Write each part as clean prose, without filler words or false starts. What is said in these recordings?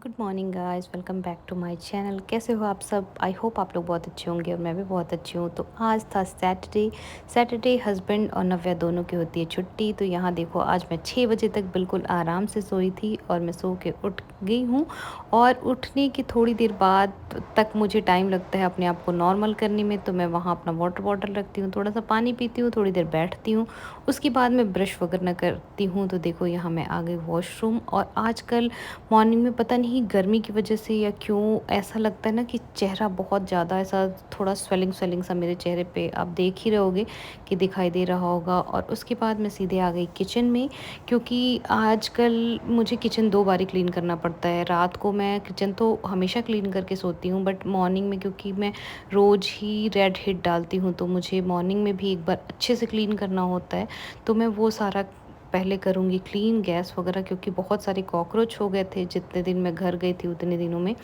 Good morning guys, welcome back to my channel. कैसे हो आप सब? आई होप आप लोग बहुत अच्छे होंगे और मैं भी बहुत अच्छी हूँ। तो आज था सैटरडे हस्बैंड और नव्या दोनों की होती है छुट्टी। तो यहाँ देखो, आज मैं 6 बजे तक बिल्कुल आराम से सोई थी और मैं सो के उठ गई हूँ। और उठने की थोड़ी देर बाद तक मुझे टाइम लगता है अपने आप को नॉर्मल करने में। तो मैं वहाँ अपना वाटर बॉटल रखती हूँ, थोड़ा सा पानी पीती हूँ, थोड़ी देर बैठती हूँ, उसके बाद मैं ब्रश वगैरह करती हूँ। तो देखो, यहाँ मैं आ गई वॉशरूम। और आजकल मॉर्निंग में पता नहीं गर्मी की वजह से या क्यों ऐसा लगता है ना कि चेहरा बहुत ज़्यादा ऐसा थोड़ा स्वेलिंग स्वेलिंग सा मेरे चेहरे पे आप देख ही रहोगे कि दिखाई दे रहा होगा। और उसके बाद मैं सीधे आ गई किचन में, क्योंकि आजकल मुझे किचन 2 बारी क्लीन करना पड़ता है। रात को मैं किचन तो हमेशा क्लीन करके सोती हूँ, बट मॉर्निंग में क्योंकि मैं रोज़ ही रेड हिट डालती हूँ तो मुझे मॉर्निंग में भी एक बार अच्छे से क्लीन करना होता है। तो मैं वो सारा पहले करूँगी क्लीन गैस वगैरह, क्योंकि बहुत सारे कॉकरोच हो गए थे जितने दिन मैं घर गई थी उतने दिनों में।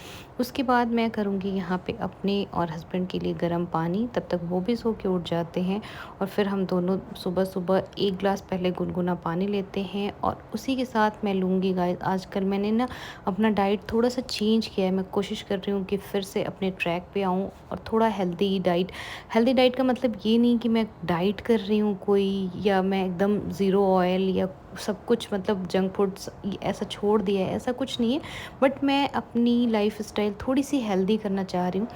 उसके बाद मैं करूँगी यहाँ पे अपने और हस्बैंड के लिए गर्म पानी, तब तक वो भी सो के उठ जाते हैं। और फिर हम दोनों सुबह सुबह 1 ग्लास पहले गुनगुना पानी लेते हैं और उसी के साथ मैं लूँगी गाइस। आजकल मैंने ना अपना डाइट थोड़ा सा चेंज किया है। मैं कोशिश कर रही हूँ कि फिर से अपने ट्रैक पे आऊँ और थोड़ा हेल्दी डाइट का मतलब ये नहीं कि मैं डाइट कर रही हूँ कोई, या मैं एकदम ज़ीरो ऑयल या सब कुछ मतलब जंक फूड्स ऐसा छोड़ दिया है, ऐसा कुछ नहीं है। बट मैं अपनी लाइफस्टाइल थोड़ी सी हेल्दी करना चाह रही हूँ।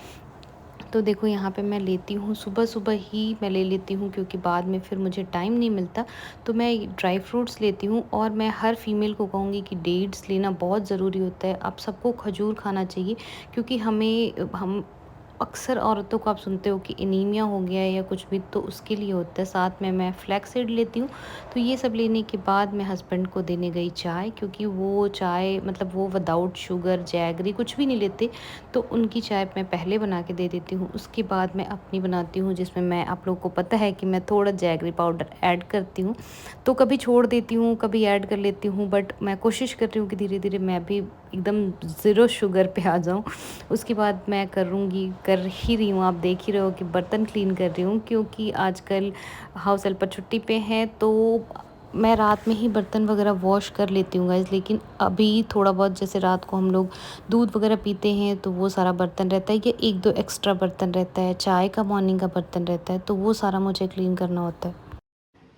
तो देखो, यहाँ पे मैं लेती हूँ सुबह सुबह ही मैं ले लेती हूँ, क्योंकि बाद में फिर मुझे टाइम नहीं मिलता। तो मैं ड्राई फ्रूट्स लेती हूँ और मैं हर फीमेल को कहूँगी कि डेट्स लेना बहुत ज़रूरी होता है। आप सबको खजूर खाना चाहिए, क्योंकि हम अक्सर औरतों को आप सुनते हो कि एनीमिया हो गया है या कुछ भी, तो उसके लिए होता है। साथ में मैं फ्लैक्स सीड लेती हूँ। तो ये सब लेने के बाद मैं हस्बैंड को देने गई चाय, क्योंकि वो चाय मतलब वो विदाउट शुगर जैगरी कुछ भी नहीं लेते। तो उनकी चाय मैं पहले बना के दे देती हूँ, उसके बाद मैं अपनी बनाती हूँ, जिसमें मैं, आप लोगों को पता है कि मैं थोड़ा जैगरी पाउडर ऐड करती हूँ। तो कभी छोड़ देती हूँ, कभी ऐड कर लेती हूँ, बट मैं कोशिश कर रही हूँ कि धीरे धीरे मैं भी एकदम ज़ीरो शुगर पे आ जाऊँ। उसके बाद मैं कर ही रही हूँ, आप देख ही रहे हो कि बर्तन क्लीन कर रही हूँ, क्योंकि आजकल हाउस हेल्पर छुट्टी पे हैं। तो मैं रात में ही बर्तन वगैरह वॉश कर लेती हूँ गाइस। लेकिन अभी थोड़ा बहुत, जैसे रात को हम लोग दूध वगैरह पीते हैं तो वो सारा बर्तन रहता है, या 1-2 एक्स्ट्रा बर्तन रहता है, चाय का मॉर्निंग का बर्तन रहता है, तो वो सारा मुझे क्लीन करना होता है।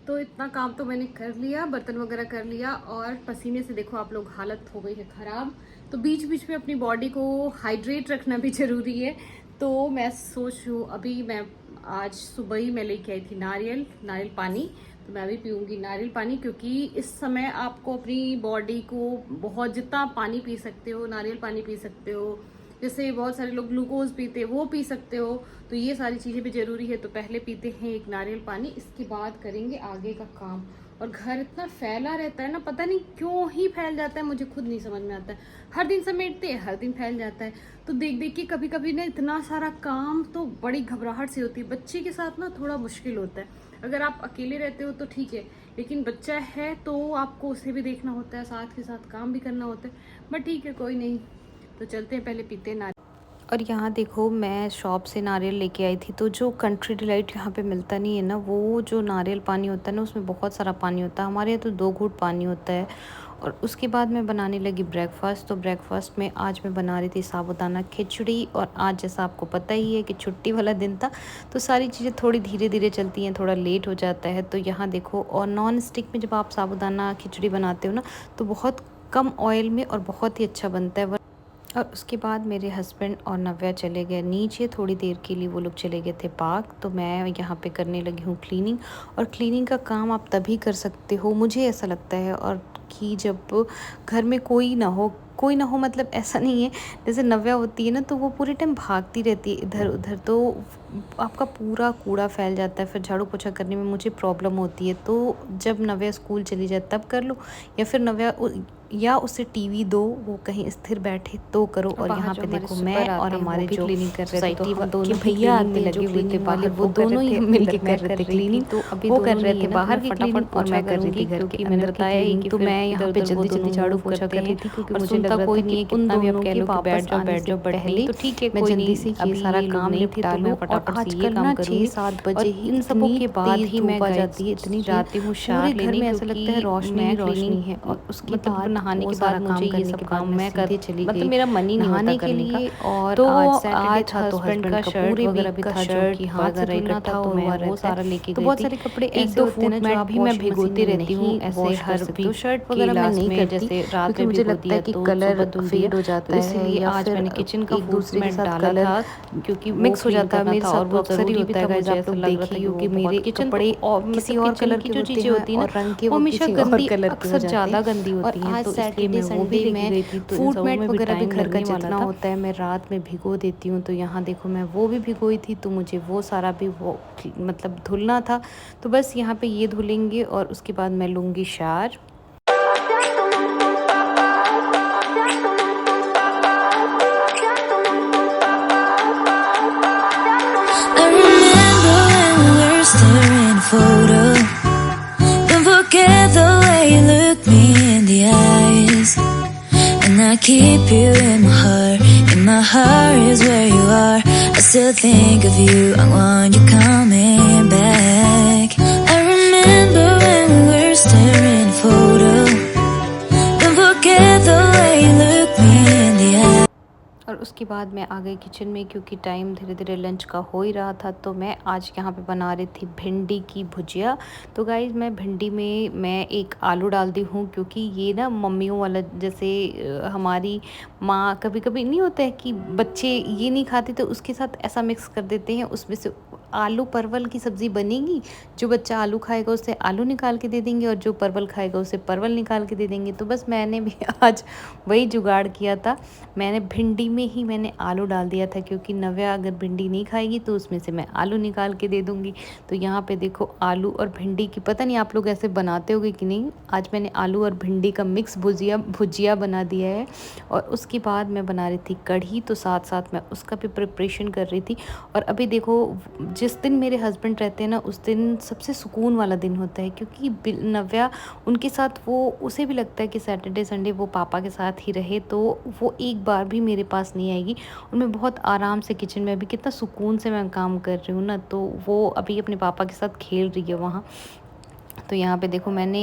तो इतना काम तो मैंने कर लिया, बर्तन वगैरह कर लिया, और पसीने से देखो आप लोग हालत हो गई है ख़राब। तो बीच बीच में अपनी बॉडी को हाइड्रेट रखना भी ज़रूरी है। तो मैं सोच रही हूँ, अभी मैं आज सुबह ही मैं लेके आई थी नारियल पानी। तो मैं भी पीऊँगी नारियल पानी, क्योंकि इस समय आपको अपनी बॉडी को बहुत, जितना आप पानी पी सकते हो नारियल पानी पी सकते हो। जैसे बहुत सारे लोग ग्लूकोज पीते हैं, वो पी सकते हो। तो ये सारी चीज़ें भी ज़रूरी है। तो पहले पीते हैं एक नारियल पानी, इसके बाद करेंगे आगे का काम। और घर इतना फैला रहता है ना, पता नहीं क्यों ही फैल जाता है, मुझे खुद नहीं समझ में आता है। हर दिन समेटते हैं, हर दिन फैल जाता है। तो देख देख के कभी कभी ना इतना सारा काम तो बड़ी घबराहट सी होती है। बच्चे के साथ ना थोड़ा मुश्किल होता है। अगर आप अकेले रहते हो तो ठीक है, लेकिन बच्चा है तो आपको उसे भी देखना होता है, साथ के साथ काम भी करना होता है। बट ठीक है, कोई नहीं। तो चलते हैं, पहले पीते हैं नारियल। और यहाँ देखो, मैं शॉप से नारियल लेके आई थी। तो जो कंट्री डिलाइट यहाँ पे मिलता नहीं है ना, वो जो नारियल पानी होता है ना, उसमें बहुत सारा पानी होता है। हमारे यहाँ तो 2 घूंट पानी होता है। और उसके बाद मैं बनाने लगी ब्रेकफास्ट। तो ब्रेकफास्ट में आज मैं बना रही थी साबूदाना खिचड़ी। और आज जैसा आपको पता ही है कि छुट्टी वाला दिन था, तो सारी चीज़ें थोड़ी धीरे धीरे चलती हैं, थोड़ा लेट हो जाता है। तो यहाँ देखो, और नॉन स्टिक में जब आप साबूदाना खिचड़ी बनाते हो ना, तो बहुत कम ऑयल में और बहुत ही अच्छा बनता है। और उसके बाद मेरे हस्बैंड और नव्या चले गए नीचे, थोड़ी देर के लिए वो लोग चले गए थे पार्क। तो मैं यहाँ पे करने लगी हूँ क्लीनिंग। और क्लीनिंग का काम आप तभी कर सकते हो, मुझे ऐसा लगता है, और कि जब घर में कोई ना हो, मतलब ऐसा नहीं है। जैसे नव्या होती है ना, तो वो पूरे टाइम भागती रहती है इधर उधर, तो आपका पूरा कूड़ा फैल जाता है। फिर झाड़ू पोछा करने में मुझे प्रॉब्लम होती है। तो जब नव्या स्कूल चली जाए तब कर लो, या फिर या उसे टीवी दो, वो कहीं स्थिर बैठे तो करो। और यहाँ पे देखो, मैं और हमारे जो क्लीनिंग कर रहे थे, तो हम दोनों भैया आते हैं जो क्लीनिंग वाले, वो दोनों ही मिलके कर रहे थे क्लीनिंग। तो अभी वो कर रहे थे बाहर की क्लीनिंग और मैं कर रही थी घर के अंदर की क्लीनिंग। तो मैं मैं यहाँ पे जल्दी जल्दी झाड़ू पोछा कर रही थी क्योंकि मुझे लग रहा था कि उन दोनों के बैठ जाओ पहले तो ठीक है, कोई नहीं, अभी सारा काम निपटा लूँ और आजकल ना 6-7 बजे ही इन सबों के बाद ही मैं जाती है, इतनी जाती हूँ शार लेने, में ऐसा लगता है रोशनी ही रोशनी है। और उसके बाद नहाने के बाद मुझे ये सब काम मैं कर चली गई, मतलब मेरा मन ही नहीं होता करने का। और तो आज हस्बैंड का शर्ट वगैरह भी था जो कि हाथ वगैरह इकट्ठा हुआ वो सारा लेके गई। बहुत सारे कपड़े ऐसे होते हैं ना जो भी मैं भिगोती रहती हूँ ऐसे हर वीक, शर्ट वगैरह मैं नहीं करती जैसे रात में मुझे लगता है कि कलर फेड हो जाता है, इसलिए आज मैंने किचन का फूड में डाला था क्योंकि मिक्स हो जाता है मेरे साथ। और वो अक्सर ही होता है जैसे आप लोग देखी हो कि मेरे कपड़े और किसी और कलर की जो चीजें होती है और रंग के वो हमेशा गंदी, अक्सर ज्यादा गंदी होती हैं। तो इसलिए मैं वो भी लेके गई थी। तो फूड मैट वगैरह भी घर का जितना होता है मैं रात में भिगो देती हूँ। तो यहाँ देखो मैं वो भी भिगोई थी, तो मुझे वो सारा भी वो मतलब धुलना था। तो बस यहाँ पे ये धुलेंगे और उसके बाद मैं लूँगी शार। Photo. Don't forget the way you look me in the eyes, and I keep you in my heart. In my heart is where you are. I still think of you. I want you coming back. I remember when we were staring at a photo. Don't forget the way you look me in the eyes. और उसके बाद मैं आ गई kitchen में क्योंकि time धीरे धीरे lunch का हो ही रहा था। तो मैं आज यहाँ पे बना रही थी भिंडी की भुजिया। तो गाइज़ मैं भिंडी में मैं एक आलू डाल दी हूँ क्योंकि ये ना मम्मियों वाला, जैसे हमारी माँ कभी कभी नहीं होता है कि बच्चे ये नहीं खाते तो उसके साथ ऐसा मिक्स कर देते हैं, उसमें से आलू परवल की सब्ज़ी बनेगी, जो बच्चा आलू खाएगा उसे आलू निकाल के दे देंगे और जो परवल खाएगा उसे परवल निकाल के दे देंगे। तो बस मैंने भी आज वही जुगाड़ किया था। मैंने भिंडी में ही मैंने आलू डाल दिया था क्योंकि नव्या अगर भिंडी नहीं खाएगी तो उसमें से मैं आलू निकाल के दे दूँगी। तो यहाँ पे देखो आलू और भिंडी की, पता नहीं आप लोग ऐसे बनाते होगे कि नहीं, आज मैंने आलू और भिंडी का मिक्स भुजिया बना दिया है। और उसके बाद मैं बना रही थी कढ़ी, तो साथ साथ मैं उसका भी प्रिपरेशन कर रही थी। और अभी देखो जिस दिन मेरे हस्बैंड रहते हैं ना उस दिन सबसे सुकून वाला दिन होता है क्योंकि नव्या उनके साथ, वो उसे भी लगता है कि सैटरडे संडे वो पापा के साथ ही रहे, तो वो एक बार भी मेरे पास नहीं आएगी। और मैं बहुत आराम से किचन में अभी कितना सुकून से मैं काम कर रही हूँ ना, तो वो अभी अपने पापा के साथ खेल रही है वहाँ। तो यहाँ पे देखो मैंने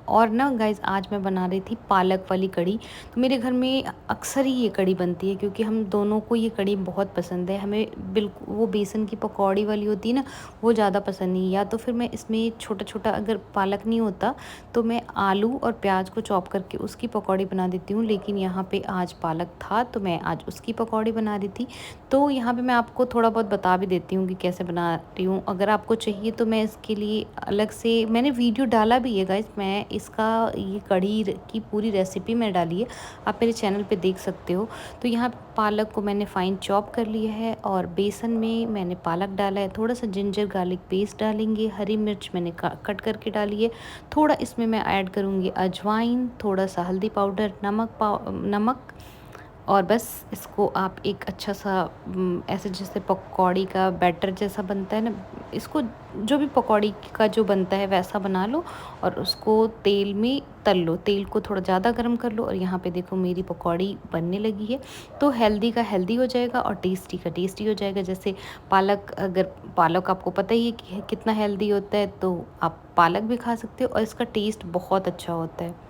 और ना गाइज़ आज मैं बना रही थी पालक वाली कढ़ी। तो मेरे घर में अक्सर ही ये कढ़ी बनती है क्योंकि हम दोनों को ये कढ़ी बहुत पसंद है। हमें बिल्कुल वो बेसन की पकौड़ी वाली होती है ना, वो ज़्यादा पसंद नहीं। या तो फिर मैं इसमें छोटा छोटा, अगर पालक नहीं होता तो मैं आलू और प्याज को चॉप करके उसकी पकौड़ी बना देती हूँ, लेकिन यहाँ पर आज पालक था तो मैं आज उसकी पकौड़ी बना रही थी। तो यहाँ पर मैं आपको थोड़ा बहुत बता भी देती हूँ कि कैसे बना रही हूँ। अगर आपको चाहिए तो मैं इसके लिए अलग से मैंने वीडियो डाला भी है गाइस, मैं इसका ये कढ़ी की पूरी रेसिपी मैं डाली है, आप मेरे चैनल पे देख सकते हो। तो यहाँ पालक को मैंने फाइन चॉप कर लिया है और बेसन में मैंने पालक डाला है, थोड़ा सा जिंजर गार्लिक पेस्ट डालेंगे, हरी मिर्च मैंने कट करके डाली है, थोड़ा इसमें मैं ऐड करूँगी अजवाइन, थोड़ा सा हल्दी पाउडर, नमक और बस इसको आप एक अच्छा सा ऐसे जैसे पकौड़ी का बैटर जैसा बनता है ना, इसको जो भी पकौड़ी का जो बनता है वैसा बना लो और उसको तेल में तल लो। तेल को थोड़ा ज़्यादा गर्म कर लो और यहाँ पे देखो मेरी पकौड़ी बनने लगी है। तो हेल्दी का हेल्दी हो जाएगा और टेस्टी का टेस्टी हो जाएगा। जैसे पालक, अगर पालक आपको पता ही है कि कितना हेल्दी होता है, तो आप पालक भी खा सकते हो और इसका टेस्ट बहुत अच्छा होता है।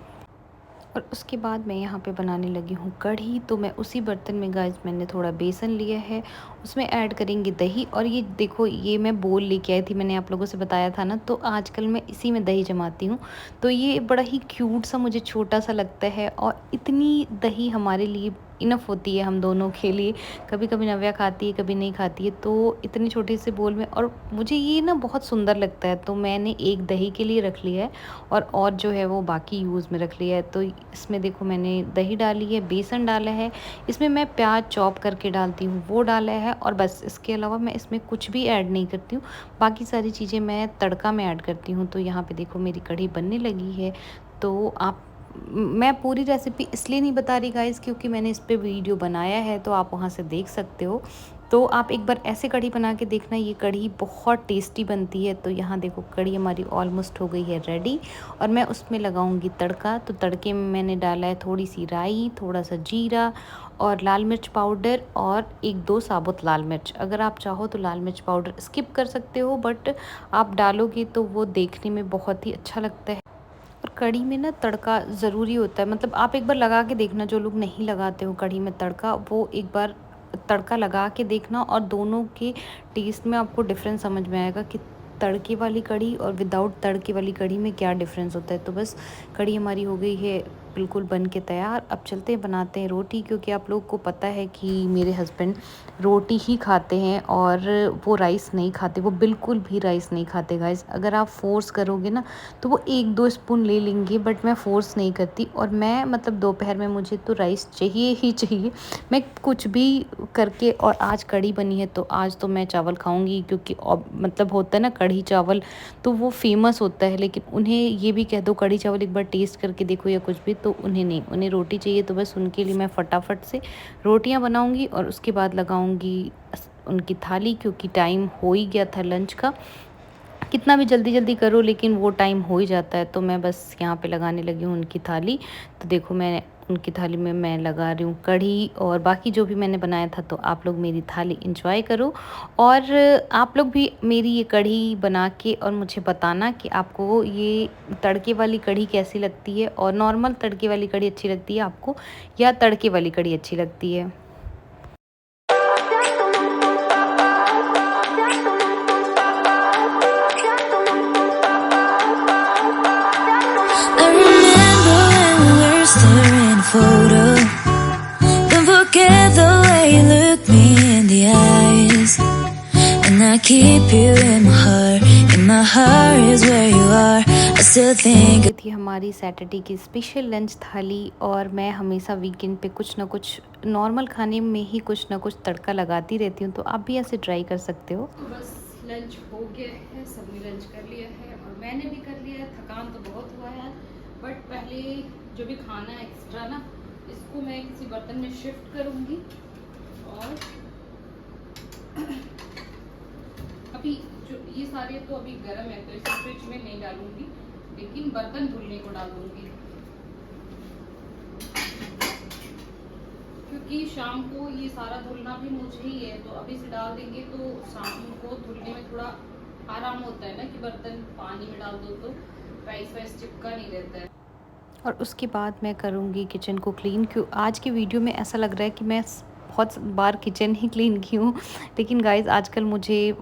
और उसके बाद मैं यहाँ पे बनाने लगी हूँ कढ़ी। तो मैं उसी बर्तन में गाइस मैंने थोड़ा बेसन लिया है, उसमें ऐड करेंगे दही। और ये देखो ये मैं बोल लेके आई थी, मैंने आप लोगों से बताया था ना, तो आजकल मैं इसी में दही जमाती हूँ। तो ये बड़ा ही क्यूट सा मुझे छोटा सा लगता है और इतनी दही हमारे लिए इनफ होती है, हम दोनों के लिए। कभी कभी नव्या खाती है, कभी नहीं खाती है, तो इतनी छोटी से बोल में, और मुझे ये ना बहुत सुंदर लगता है, तो मैंने एक दही के लिए रख लिया है और जो है वो बाकी यूज़ में रख लिया है। तो इसमें देखो मैंने दही डाली है, बेसन डाला है, इसमें मैं प्याज चॉप करके डालती हूँ वो डाला है, और बस इसके अलावा मैं इसमें कुछ भी ऐड नहीं करती हूँ। बाकी सारी चीज़ें मैं तड़का में ऐड करती हूँ। तो यहाँ पे देखो मेरी कढ़ी बनने लगी है। तो आप, मैं पूरी रेसिपी इसलिए नहीं बता रही गाइस क्योंकि मैंने इस पे वीडियो बनाया है, तो आप वहाँ से देख सकते हो। तो तो आप एक बार ऐसे कढ़ी बना के देखना, ये कढ़ी बहुत टेस्टी बनती है। तो यहाँ देखो कढ़ी हमारी ऑलमोस्ट हो गई है रेडी और मैं उसमें लगाऊंगी तड़का। तो तड़के में मैंने डाला है थोड़ी सी राई, थोड़ा सा जीरा और लाल मिर्च पाउडर और 1-2 साबुत लाल मिर्च। अगर आप चाहो तो लाल मिर्च पाउडर स्किप कर सकते हो, बट आप डालोगे तो वो देखने में बहुत ही अच्छा लगता है। और कढ़ी में ना तड़का ज़रूरी होता है, मतलब आप एक बार लगा के देखना, जो लोग नहीं लगाते हो कढ़ी में तड़का, वो एक बार तड़का लगा के देखना और दोनों के टेस्ट में आपको डिफरेंस समझ में आएगा कि तड़के वाली कढ़ी और विदाउट तड़के वाली कढ़ी में क्या डिफरेंस होता है। तो बस कढ़ी हमारी हो गई है बिल्कुल बन के तैयार। अब चलते हैं बनाते हैं रोटी, क्योंकि आप लोग को पता है कि मेरे हस्बैंड रोटी ही खाते हैं और वो राइस नहीं खाते, वो बिल्कुल भी राइस नहीं खाते गाइस। अगर आप फोर्स करोगे ना तो वो 1-2 स्पून ले लेंगे, बट मैं फ़ोर्स नहीं करती। और मैं मतलब दोपहर में मुझे तो राइस चाहिए ही चाहिए, मैं कुछ भी करके। और आज कढ़ी बनी है तो आज तो मैं चावल खाऊंगी, क्योंकि मतलब होता है ना कढ़ी चावल तो वो फेमस होता है। लेकिन उन्हें ये भी कह दो कढ़ी चावल एक बार टेस्ट करके देखो या कुछ भी, तो उन्हें नहीं, उन्हें रोटी चाहिए। तो बस उनके लिए मैं फटाफट से रोटियां बनाऊंगी और उसके बाद लगाऊंगी उनकी थाली, क्योंकि टाइम हो ही गया था लंच का। कितना भी जल्दी जल्दी करो लेकिन वो टाइम हो ही जाता है। तो मैं बस यहाँ पे लगाने लगी हूँ उनकी थाली। तो देखो मैं उनकी थाली में मैं लगा रही हूँ कढ़ी और बाकी जो भी मैंने बनाया था। तो आप लोग मेरी थाली एंजॉय करो और आप लोग भी मेरी ये कढ़ी बना के और मुझे बताना कि आपको ये तड़के वाली कढ़ी कैसी लगती है, और नॉर्मल तड़के वाली कढ़ी अच्छी लगती है आपको या तड़के वाली कढ़ी अच्छी लगती है। I remember when we were staring a photo. Don't forget the way you look me in the eyes. And I keep you in my heart is where you are. I still think. ये थी हमारी Saturday की special lunch थाली। और मैं हमेशा weekend पे कुछ ना कुछ नॉर्मल खाने में ही कुछ ना कुछ तड़का लगाती रहती हूँ, तो आप भी ऐसे ट्राई कर सकते हो। तो बस लंच हो गया है, सबने लंच कर लिया है और मैंने भी कर लिया है। थकान तो बहुत हुआ है, बट पहले जो भी खाना है एक्स्ट्रा ना, इसको मैं किसी बर्तन में शिफ्ट करूँगी। और अभी जो ये सारे तो अभी गर्म है तो इसे फ्रिज में नहीं डालूंगी, लेकिन बर्तन धुलने को डाल दूंगी, क्योंकि शाम को ये सारा धुलना भी मुझे ही है। तो अभी से डाल देंगे तो शाम को धुलने में थोड़ा आराम होता है ना, कि बर्तन पानी में डाल दो तो राइस वाइस चिपका नहीं रहता है। और उसके बाद मैं करूँगी किचन को क्लीन। क्यों आज की वीडियो में ऐसा लग रहा है कि मैं बहुत बार किचन ही क्लीन की हूँ, लेकिन गाइज़ आजकल मुझे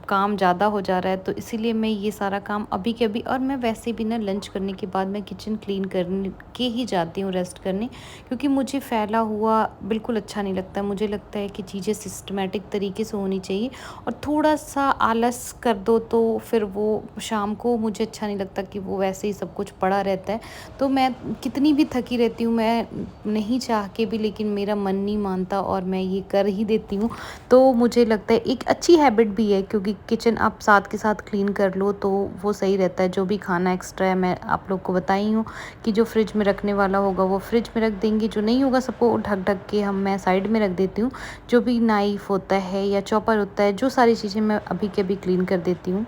काम ज़्यादा हो जा रहा है, तो इसीलिए मैं ये सारा काम अभी के अभी। और मैं वैसे भी ना लंच करने के बाद मैं किचन क्लीन करने के ही जाती हूँ रेस्ट करने, क्योंकि मुझे फैला हुआ बिल्कुल अच्छा नहीं लगता। मुझे लगता है कि चीज़ें सिस्टमेटिक तरीके से होनी चाहिए, और थोड़ा सा आलस कर दो तो फिर वो शाम को मुझे अच्छा नहीं लगता कि वो वैसे ही सब कुछ पड़ा रहता है। तो मैं कितनी भी थकी रहती हूँ, मैं नहीं चाह के भी, लेकिन मेरा मन नहीं मानता और मैं ये कर ही देती हूँ। तो मुझे लगता है एक अच्छी हैबिट भी है, क्योंकि किचन आप साथ के साथ क्लीन कर लो तो वो सही रहता है। जो भी खाना एक्स्ट्रा है मैं आप लोग को बताई हूँ कि जो फ्रिज में रखने वाला होगा वो फ्रिज में रख देंगे, जो नहीं होगा सबको ढक ढक के मैं साइड में रख देती हूँ। जो भी नाइफ़ होता है या चॉपर होता है, जो सारी चीज़ें मैं अभी के अभी क्लीन कर देती हूँ।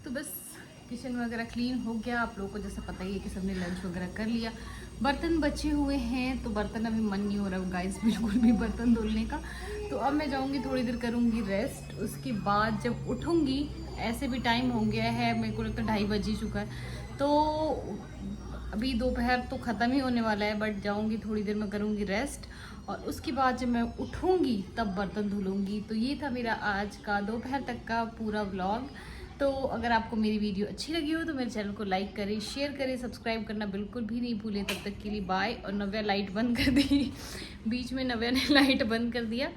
तो बस किचन वगैरह क्लीन हो गया। आप लोगों को जैसा पता ही है कि सबने लंच वगैरह कर लिया। बर्तन बचे हुए हैं, तो बर्तन अभी मन नहीं हो रहा गाइस बिल्कुल भी बर्तन धुलने का। तो अब मैं जाऊंगी थोड़ी देर करूंगी रेस्ट। उसके बाद जब उठूंगी, ऐसे भी टाइम हो गया है, मेरे को लगता है 2:30 बज ही चुका है। तो अभी दोपहर तो ख़त्म ही होने वाला है, बट जाऊंगी थोड़ी देर में करूंगी रेस्ट, और उसके बाद जब मैं उठूंगी तब बर्तन धुलूंगी। तो ये था मेरा आज का दोपहर तक का पूरा व्लॉग। तो अगर आपको मेरी वीडियो अच्छी लगी हो तो मेरे चैनल को लाइक करें, शेयर करें, सब्सक्राइब करना बिल्कुल भी नहीं भूलें। तब तक के लिए बाय। और नव्या लाइट बंद कर दी बीच में नव्या ने लाइट बंद कर दिया,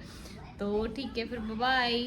तो ठीक है फिर बाय।